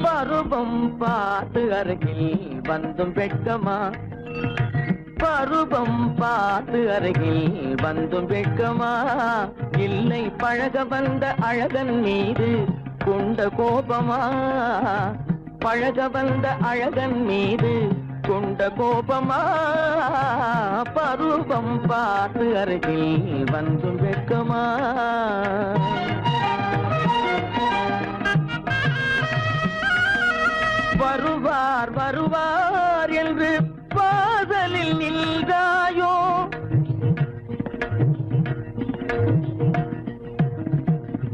பருவம் பார்த்து அருகில் வந்தும் வெட்கமா? பருவம் பார்த்து அருகில் வந்தும் வெட்கமா, இல்லை பழக வந்த அழகன் மீது கொண்ட கோபமா, பழக வந்த அழகன் மீது கொண்ட கோபமா, பருவம் பார்த்து அருகில் வந்தும் வெட்கமா. வருவார் வருவார் என்று வாசலில் நின்றாயோ,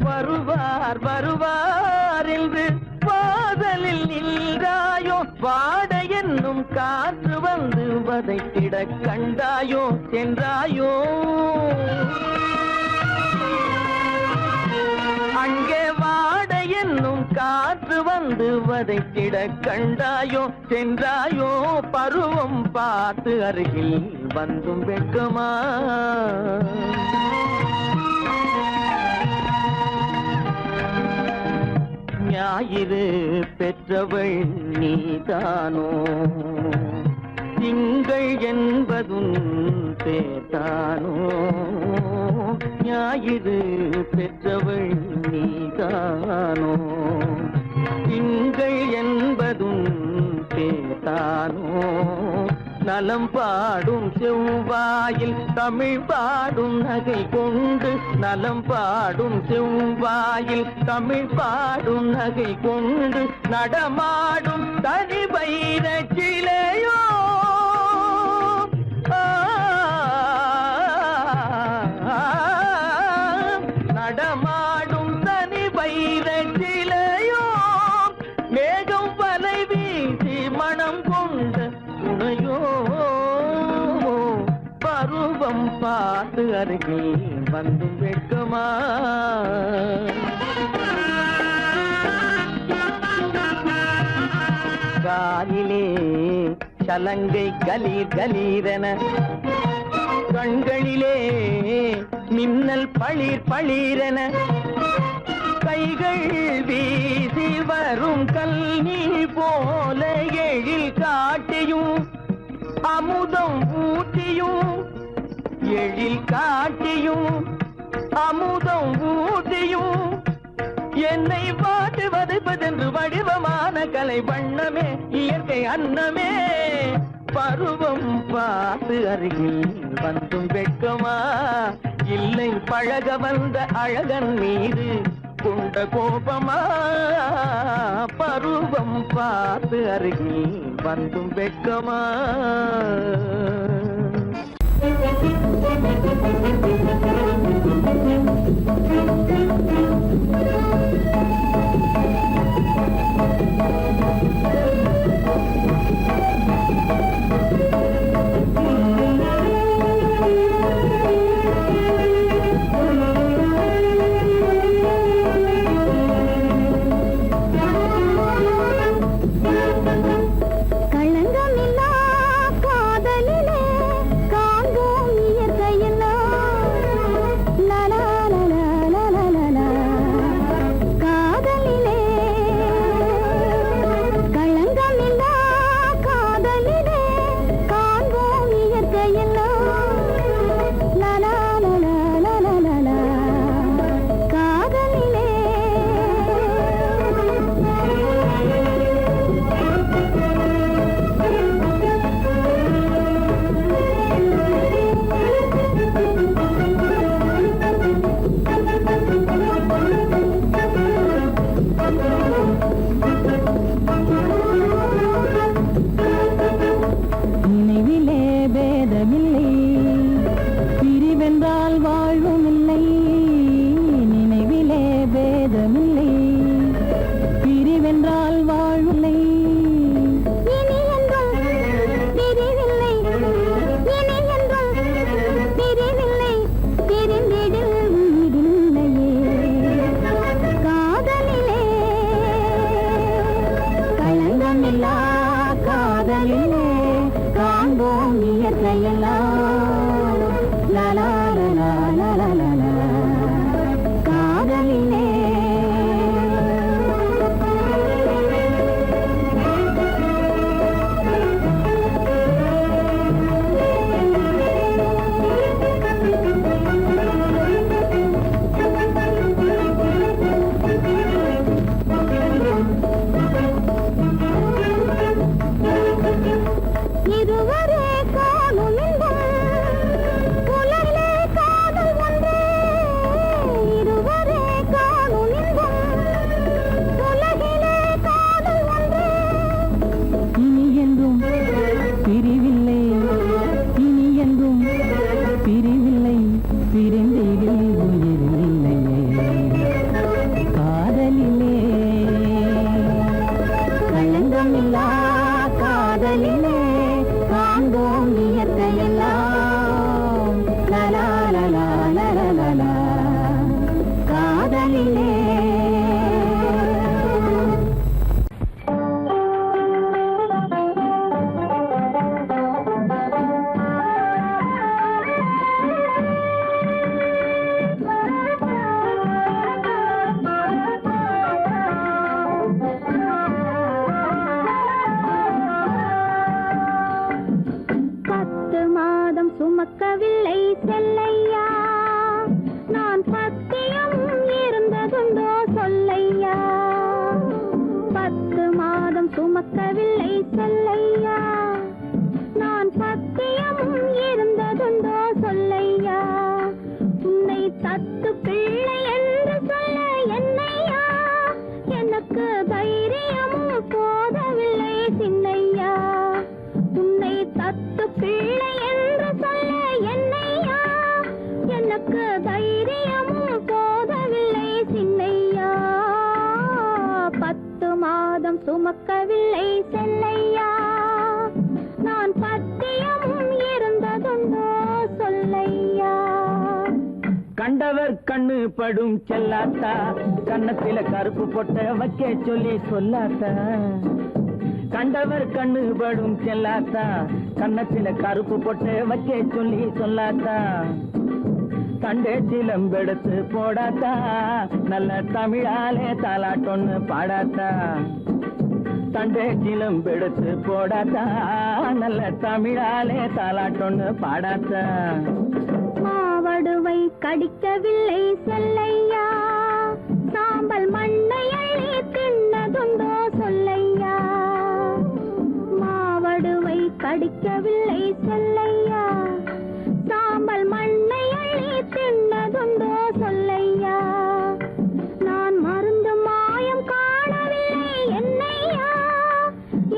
வருவார் வருவார் என்று வாசலில் நின்றாயோ, வாட என்னும் காற்று வந்து வதைத்திட கண்டாயோ சென்றாயோ, அங்கே வாட என்னும் காற்று வந்து வதைத்திட கண்டாயோ சென்றாயோ, பருவம் பார்த்து அருகில் வந்தும் வெட்கமா. ஞாயிறு பெற்றவள் நீதானோ, திங்கள் என்பதும் பேத்தானோ, ஞாயிறு பெற்றவள் நீதானோ, திங்கள் என்பதும் பேத்தானோ, நலம் பாடும் செவ்வாயில் தமிழ் பாடும் நகை கொண்டு, நலம் பாடும் செவ்வாயில் தமிழ் பாடும் நகை கொண்டு, நடமாடும் தனி வைர சிலையோ, நடமாடும் தனி வைர சிலையோ, மேகம் வலை வீசி மனம் கொண்ட துணையோ, பருவம் பார்த்து அருகில் வந்தும் வெட்கமா. காலிலே சலங்கை கலீர் கலீரென, கண்களிலே மின்னல் பளிர் பளிரென, கைகள் வீசி வரும் கல்வி போல எழில் காட்டியும் அமுதம் ஊட்டியும், எழில் காட்டியும் அமுதம் ஊட்டியும், என்னை பாட்டு வதைப்பதென்று வடிவமான கலை வண்ணமே இயற்கை அன்னமே, பருவம் பார்த்து அருகில் வந்தும் வெட்கமா, இல்லை பழக வந்த அழகன் மீது கொண்ட கோபமா, பருவம் பார்த்து அருகில் வந்தும் வெட்கமா. களங்கமில்லா காதலிலே காண்போம் இயற்கையெல்லாம். லலா லலா லலா லலா கண்டவர் கண்ணு படும் செல்லாத்தா கன்னத்தில கருப்பு பொட்ட வைக்க சொல்லி சொல்லாத்தா கண்டவர் கண்ணு படும் செல்லாத்தா கன்னத்தில கருப்பு பொட்ட வைக்க சொல்லி சொல்லாத்தா தண்டே சிலம்பெடுத்து போடாத்தா நல்ல தமிழாலே தாலாட்டொன்னு பாடாத்தா தண்டே சிலம்பெடுத்து போடாத்தா நல்ல தமிழாலே தாலாட்டொன்னு பாடாத்தா மாவடுவை கடிக்கவில்லை செல்லையா சாம்பல் மண்ணை அள்ளி தின்னதுண்டோ சொல்லையா மாவடுவை கடிக்கவில்லை செல்லையா சாம்பல் மண்ணை அள்ளி தின்னதுண்டோ சொல்லையா நான் மருந்து மாயம் காணவில்லை என்னையா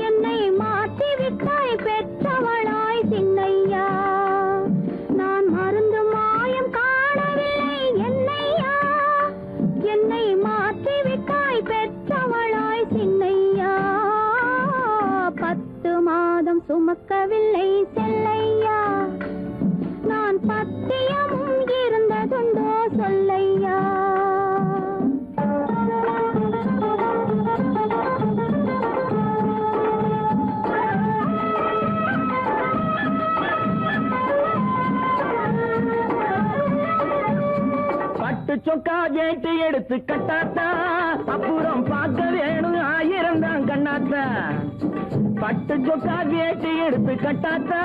என்னை மாற்றிவிட்டாய் பெற்றவளாய் சின்னையா நான் மருந்து மாயம் காணவில்லை என்னையா என்னை மாற்றிவிட்டாய் பெற்றவளாய் சின்னையா 10 மாதம் சுமக்கவில்லை செல்லையா நான் பத்தியமும் இருந்ததுண்டோ சொல்லையா பட்டு சொக்கா வேட்டு எடுத்து கட்டாத்தா அப்புறம் பார்க்க வேணும் 1000 தான் கண்ணாத்தா பட்டு சொக்கா வேட்டு எடுத்து கட்டாத்தா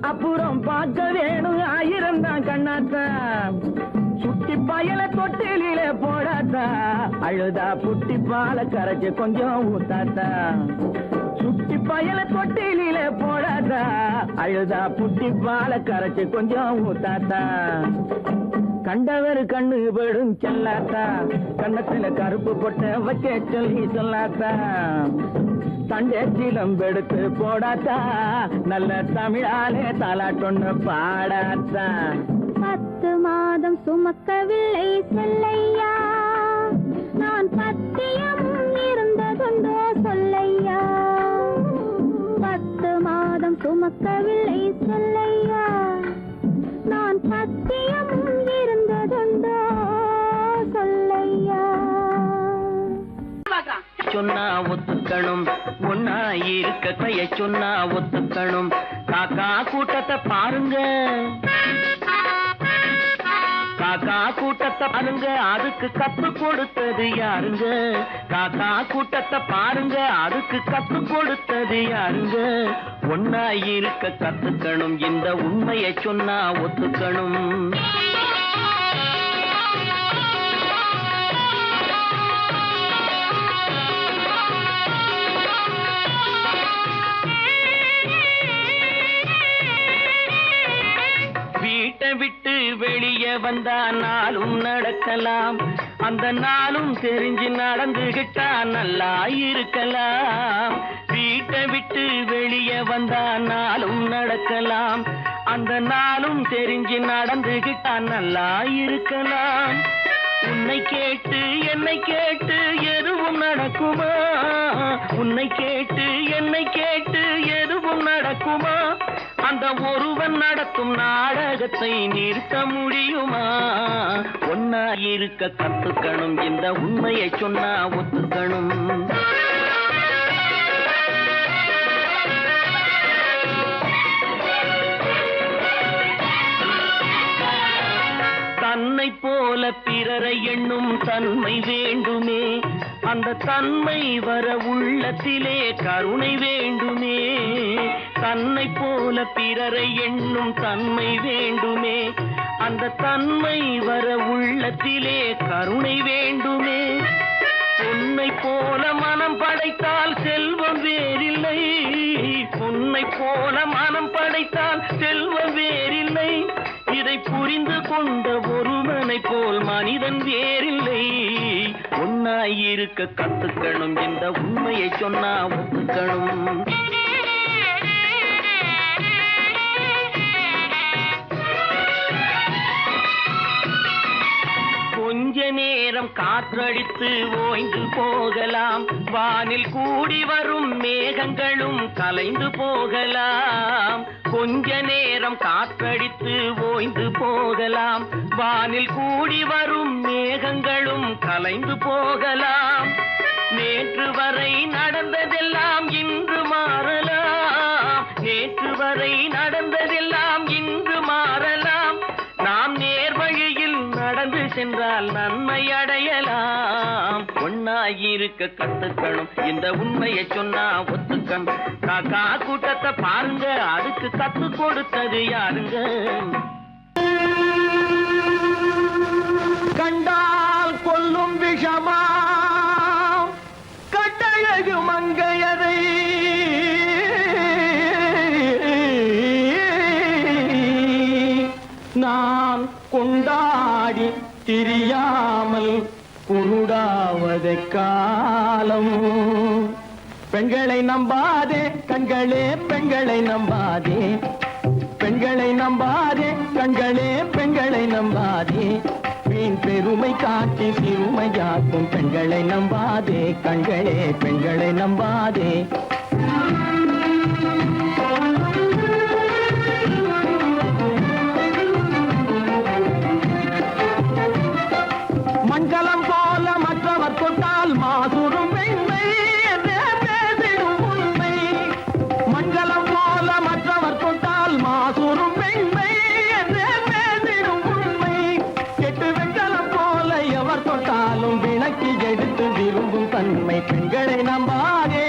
அப்புறம் பார்க்க வேணும் 1000 தான் கண்ணாத்தா சுட்டி பயல தொட்டில போடாத்தா அழுதா புட்டி பால கரைச்சு கொஞ்சம் ஊத்தாத்தா சுட்டி பயல தொட்டில போடாத்தா அழுதா புட்டி பால கரைச்சு கொஞ்சம் ஊத்தாத்தா கண்டவர் கண்ணு படும் செல்லாத்தா கன்னத்துல கருப்பு பொட்ட வைக்க சொல்லி சொல்லாத்தா தண்டே சிலம்பெடுத்து போடாத்தா நல்ல தமிழாலே தாலாட்டொன்னு பாடாத்தா 10 மாதம் சுமக்கவில்லை செல்லையா நான் பத்தியமும் இருந்ததுண்டோ சொல்லையா 10 மாதம் சுமக்கவில்லை செல்லையா நான் பத்தியமும் இருந்ததுண்டோ சொல்லையா சொன்னா ஒத்துக்கணும் ஒன்னா இருக்க கைய சொன்னா ஒத்துக்கணும் காக்கா கூட்டத்தை பாருங்க காக்கா கூட்டத்தை பாருங்க அதுக்கு கத்து கொடுத்தது யாருங்க காக்கா கூட்டத்தை பாருங்க அதுக்கு கத்து கொடுத்தது யாருங்க ஒன்னா இருக்க கத்துக்கணும் இந்த உண்மையை சொன்னா ஒத்துக்கணும் வீட்டை விட்டு வெளியே வந்தா நாளும் நடக்கலாம் அந்த நாளும் தெரிஞ்சு நடந்துகிட்டா நல்லா இருக்கலாம் வீட்டை விட்டு வெளியே வந்தா நாளும் நடக்கலாம் அந்த நாளும் தெரிஞ்சு நடந்துகிட்டா நல்லா இருக்கலாம் உன்னை கேட்டு என்னை கேட்டு எதுவும் நடக்குமா உன்னை கேட்டு என்னை கேட்டு எதுவும் நடக்குமா அந்த ஒருவன் நடத்தும் நாடகத்தை நிறுத்த முடியுமா ஒன்னா இருக்க கத்துக்கணும் இந்த உண்மையை சொன்னா ஒத்துக்கணும் தன்னை போல பிறரை எண்ணும் தன்மை வேண்டுமே அந்த தன்மை வர உள்ளத்திலே கருணை வேண்டுமே தன்னை போல பிறரை எண்ணும் தன்மை வேண்டுமே அந்த தன்மை வர உள்ளத்திலே கருணை வேண்டுமே பொன்னை போல மனம் படைத்தால் செல்வம் வேறில்லை பொன்னை போல மனம் படைத்தால் செல்வம் வேறில்லை இதை புரிந்து கொண்ட ஒருவனை போல் மனிதன் வேறில்லை ஒன்னாய் இருக்க கத்துக்கணும் இந்த உண்மையை சொன்னா ஒத்துக்கணும் கொஞ்ச நேரம் காற்றடித்து ஓய்ந்து போகலாம் வானில் கூடி வரும் மேகங்களும் கலைந்து போகலாம் கொஞ்ச நேரம் காற்றடித்து ஓய்ந்து போகலாம். வானில் கூடி வரும் மேகங்களும் கலைந்து போகலாம். நேற்று வரை நடந்ததெல்லாம் இன்று மாறலாம். நேற்று வரை நடந்ததெல்லாம் இன்று மாறலாம். நாம் நேர்வழியில் நடந்து சென்றால் நன்மை அடையலாம். ஒன்னாயிருக்க கத்துக்கணும், இந்த உண்மையை சொன்னா ஒத்துக்கணும். காக்கா கூட்டத்தை பாருங்க, அதுக்கு கத்து கொடுத்தது யாருங்க? கண்டால் கொல்லும் விஷமா கட்டழகு மங்கையதை நான் கொண்டாடி திரியாமல் குருடாவதை காலம். பெண்களை நம்பாதே கண்களே, பெண்களை நம்பாதே. பெண்களை நம்பாதே கண்களே, பெண்களை நம்பாதே. வீண் பெருமை காட்டி சிறுமையாக்கும் பெண்களை நம்பாதே கண்களே, பெண்களை நம்பாதே. மண்கலம் போல மற்றவர் தொட்டால் மாசுரும் பெண்மை என்றே பேசிடும் உண்மை. மண்கலம் போல மற்றவர் தொட்டால் மாசுரும் பெண்மை என்றே பேசிடும் உண்மை. கெட்டு வெண்கலம் போல எவர் தொட்டாலும் விளக்கி எடுத்து விரும்பும் தன்மை பெண்களை நம்பாதே.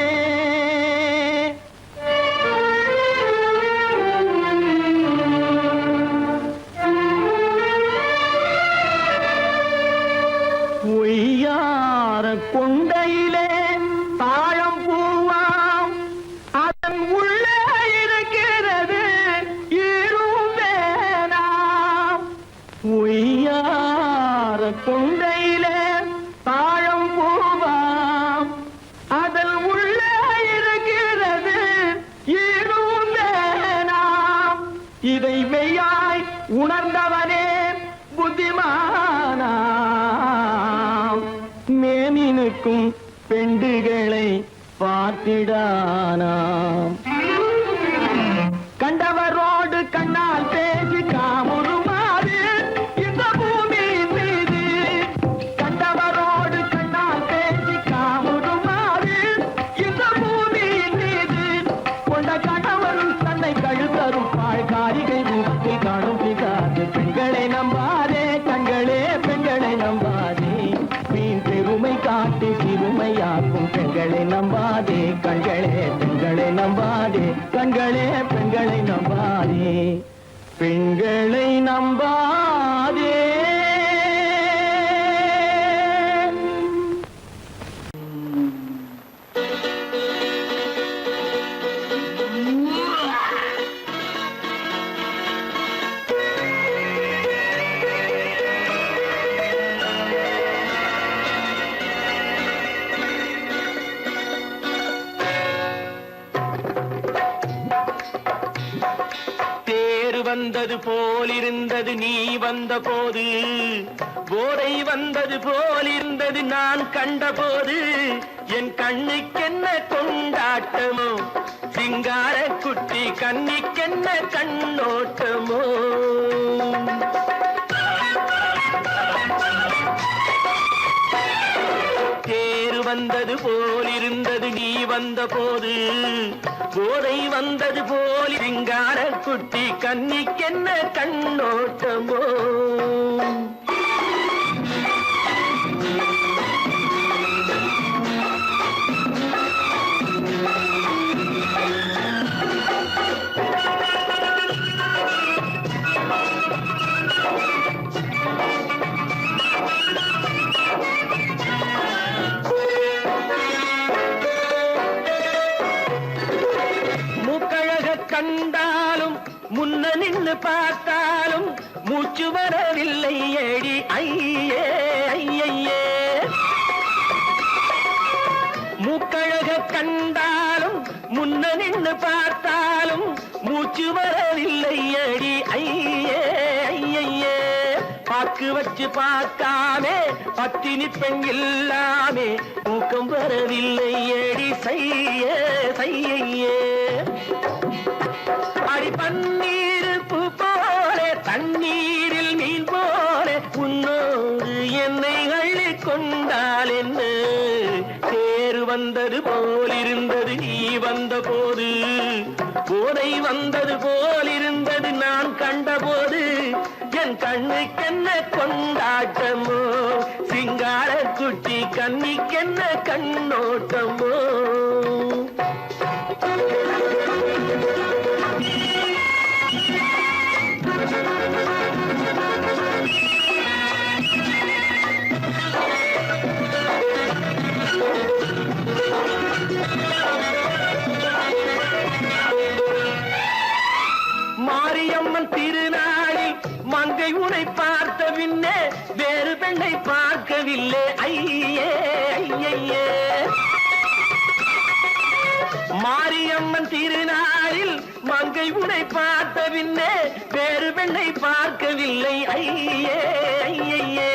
கொண்டையிலே தாழம் பூவாம் அதன் உள்ளே இருக்கிறது ஈரும் வேணாம். உய்யார கொண்டையிலே தாழம் பூவாம் அதன் உள்ளே இருக்கிறது ஈரும் வேணாம். இதை மெய்யாய் உணர்ந்தவனே புத்திமானா. மேனினுக்கும் பெண்டுகளை பார்த்திடானாம். கண்டவரோடு கண்ணால் பேசி காமுறுமாறு இந்த பூமியின் மீது. கண்டவரோடு கண்ணால் பேசி காமுறுமாறு இந்த பூமியின் மீது. கொண்ட கணவன் தன்னை கழுத்தரும் பாழ்காரிகை முகத்தில் காணும் பிதாது. பெண்களை நம்பாதே கண்களே, பெண்களை நம்பாதே. வீண் பெருமை காட்டி சிறுமையாக்கும் பெண்களை நம்பாதே கண்களே, பெண்களை நம்பாதே கண்களே, பெண்களை நம்பாதே. பெண்களை நம்பாதே. வந்தது போலிருந்தது நீ வந்த போது. போதை வந்தது போலிருந்தது நான் கண்டபோது. என் கண்ணுக்கென்ன கொண்டாட்டமோ, சிங்கார குட்டி கண்ணிக்கென்ன கண்ணோட்டமோ. தேர் வந்தது போலிருந்தது நீ வந்த போது. போதை வந்தது போல் சிங்கார குட்டி கண்ணிக்கென்ன கண்ணோட்டமோ. கண்டாலும் முன்ன நின்று பார்த்தாலும் மூச்சு வரவில்லை ஏடி ஐயே ஐயே. மூக்கழக கண்டாலும் முன்ன நின்று பார்த்தாலும் மூச்சு வரவில்லை ஏடி ஐயே ஐயே. பாக்கு வச்சு பார்க்காமே பத்தினி பெண் இல்லாமே தூக்கம் வரவில்லை ஏடி செய்ய செய்யே. அடி பண்ண வந்தது போல் இருந்தது நீ வந்த போது, போதை வந்தது போல் இருந்தது நான் கண்டபோது, என் கண்ணுக்கென்ன கொண்டாட்டமோ, சிங்கார குட்டி கண்ணிக்கென்ன கண்ணோட்டமோ. மாரியம்மன் திருநாளில் மங்கை உனை பார்த்த பின்னே வேறு பெண்ணை பார்க்கவில்லை ஐயே ஐயே. மாரியம்மன் திருநாளில் மங்கை உனை பார்த்த பின்னே வேறு பெண்ணை பார்க்கவில்லை ஐயே ஐயே.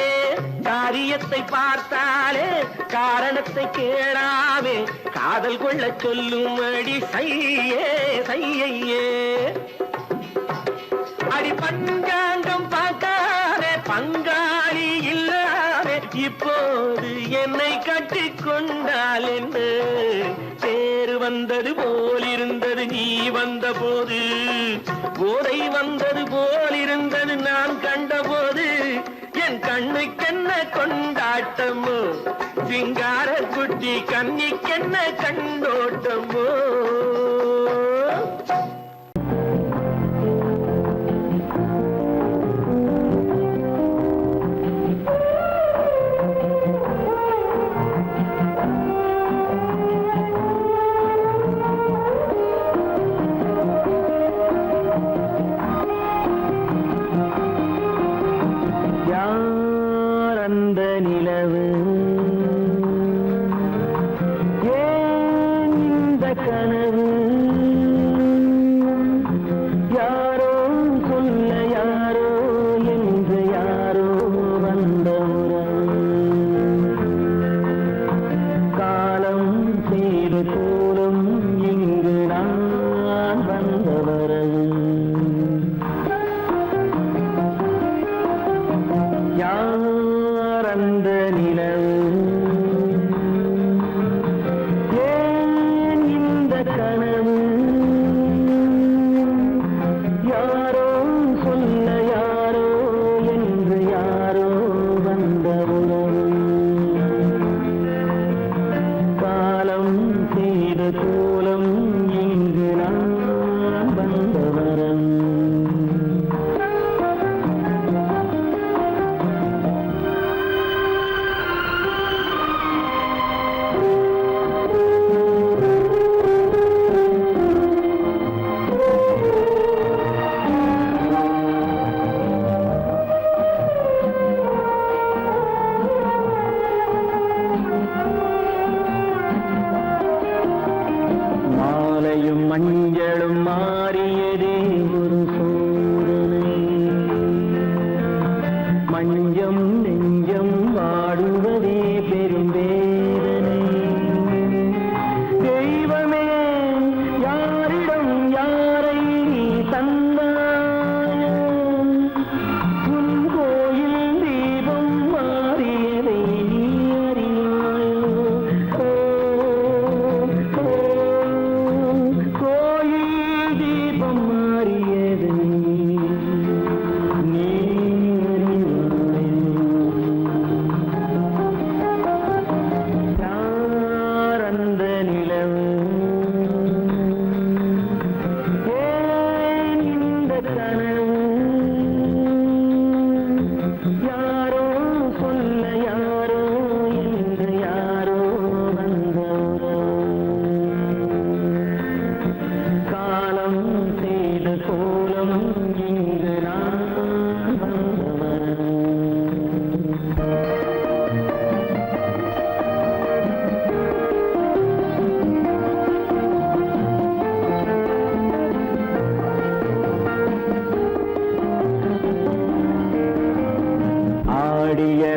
காரியத்தை பார்த்தாலே காரணத்தை கேளாவே காதல் கொள்ள சொல்லும்படி சையே சையே. அடி பஞ்சாங்கம் பார்க்காதே பங்காளி இல்லாதே இப்போது என்னை கட்டி கொண்டால் என்ன. பேரு வந்தது போல் இருந்தது நீ வந்த போது, போதை வந்தது போல் இருந்தது நான் கண்டபோது, என் கண்ணுக்கென்ன கொண்டாட்டமோ, சிங்கார குட்டி கண்ணிக்கென்ன கண்டோட்டமோ.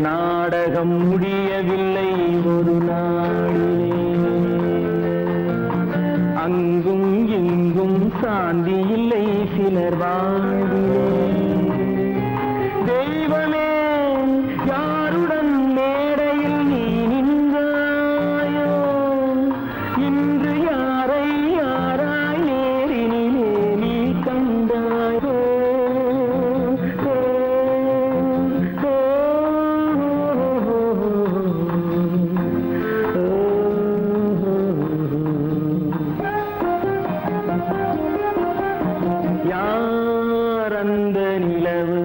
நாடகம் முடியவில்லை ஒரு நாளிலே, அங்கும் இங்கும் சாந்தி இல்லை சிலர் வாழ்விலே. தெய்வமே யாருடன் மேடையில் நீ நின்றாயோ, யார் அந்த நிலவு